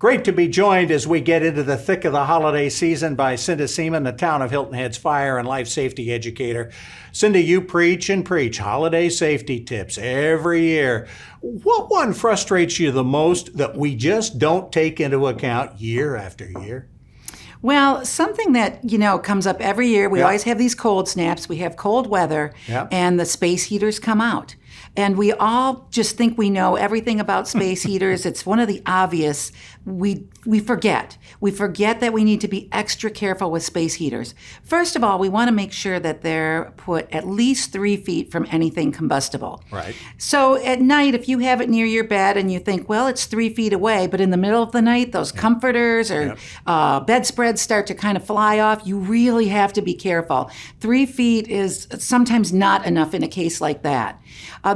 Great to be joined as we get into the thick of the holiday season by Cinda Seamon, the town of Hilton Head's fire and life safety educator. Cinda, you preach and preach holiday safety tips every year. What one frustrates you the most that we just don't take into account year after year? Well, something that, comes up every year, we always have these cold snaps, we have cold weather, and the space heaters come out. And we all just think we know everything about space heaters. It's one of the obvious. We forget. We forget that we need to be extra careful with space heaters. First of all, we want to make sure that they're put at least 3 feet from anything combustible. Right. So at night, if you have it near your bed and you think, well, it's 3 feet away, but in the middle of the night, those comforters or bedspreads start to kind of fly off, you really have to be careful. 3 feet is sometimes not enough in a case like that.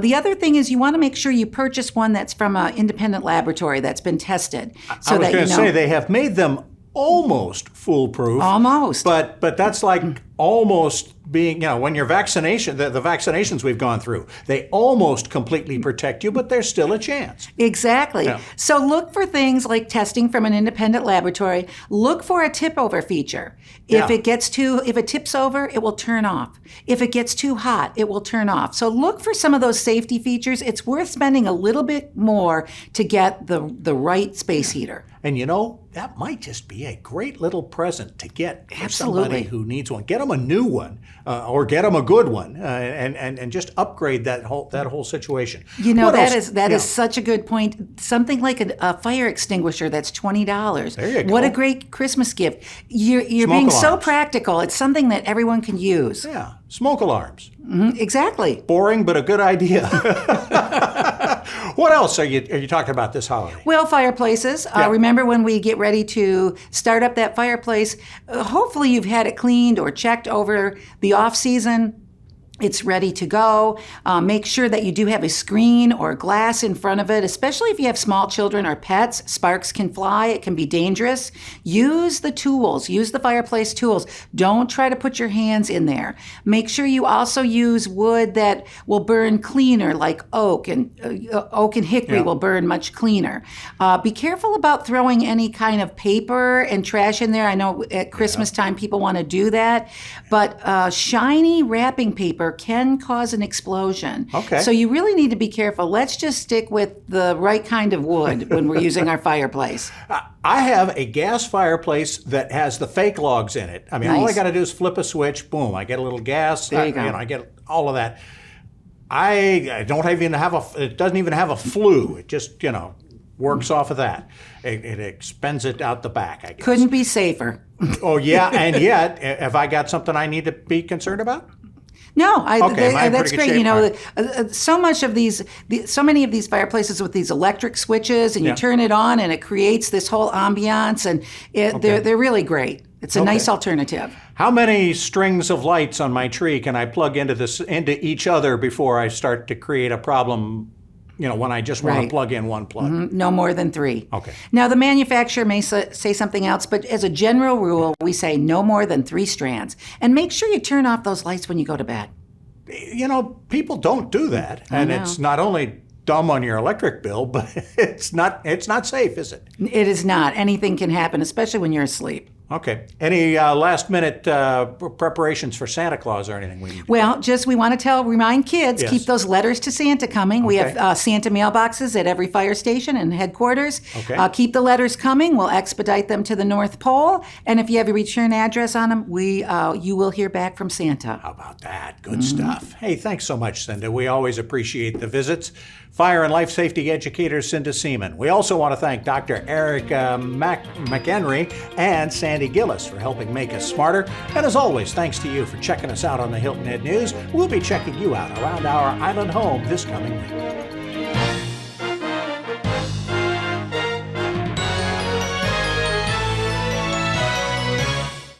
The other thing is you want to make sure you purchase one that's from an independent laboratory that's been tested. I was going to say they have made them almost foolproof. Almost. But that's like almost being, when your vaccination, the vaccinations we've gone through, they almost completely protect you, but there's still a chance. Exactly. Yeah. So look for things like testing from an independent laboratory. Look for a tip over feature. If it tips over, it will turn off. If it gets too hot, it will turn off. So look for some of those safety features. It's worth spending a little bit more to get the right space heater. And that might just be a great little present to get for Absolutely. somebody who needs one. Get them a new one, or get them a good one, and just upgrade that whole situation. That is such a good point. Something like a fire extinguisher that's $20. There you go. What a great Christmas gift! You're being so practical. It's something that everyone can use. Yeah, smoke alarms. Mm-hmm, exactly. Boring, but a good idea. What else are you talking about this holiday? Well, fireplaces. Remember when we get ready to start up that fireplace, hopefully you've had it cleaned or checked over the off season. It's ready to go. Make sure that you do have a screen or glass in front of it, especially if you have small children or pets. Sparks can fly. It can be dangerous. Use the tools. Use the fireplace tools. Don't try to put your hands in there. Make sure you also use wood that will burn cleaner, like oak and hickory will burn much cleaner. Be careful about throwing any kind of paper and trash in there. I know at Christmas time people want to do that, but shiny wrapping paper can cause an explosion. Okay. So you really need to be careful. Let's just stick with the right kind of wood when we're using our fireplace. I have a gas fireplace that has the fake logs in it. I mean, all I got to do is flip a switch, boom, I get a little gas. There you go. I get all of that. I don't even have it doesn't even have a flue. It just, works off of that. It expends it out the back, I guess. Couldn't be safer. Oh, yeah, and yet, have I got something I need to be concerned about? No, Okay, that's great. shape. So many of these fireplaces with these electric switches, and you turn it on, and it creates this whole ambiance, and they're really great. It's a nice alternative. How many strings of lights on my tree can I plug into each other before I start to create a problem? When I just want to plug in one plug. Mm-hmm. No more than 3. Okay. Now, the manufacturer may say something else, but as a general rule, we say no more than 3 strands. And make sure you turn off those lights when you go to bed. People don't do that. And it's not only dumb on your electric bill, but it's not safe, is it? It is not. Anything can happen, especially when you're asleep. Okay. Any last-minute preparations for Santa Claus or anything we need? Well, we want to remind kids, keep those letters to Santa coming. Okay. We have Santa mailboxes at every fire station and headquarters. Okay. Keep the letters coming. We'll expedite them to the North Pole. And if you have a return address on them, you will hear back from Santa. How about that? Good stuff. Hey, thanks so much, Cinda. We always appreciate the visits. Fire and life safety educator Cinda Seamon. We also want to thank Dr. Eric McHenry and Sandy Gillis for helping make us smarter. And as always, thanks to you for checking us out on the Hilton Head News. We'll be checking you out around our island home this coming week.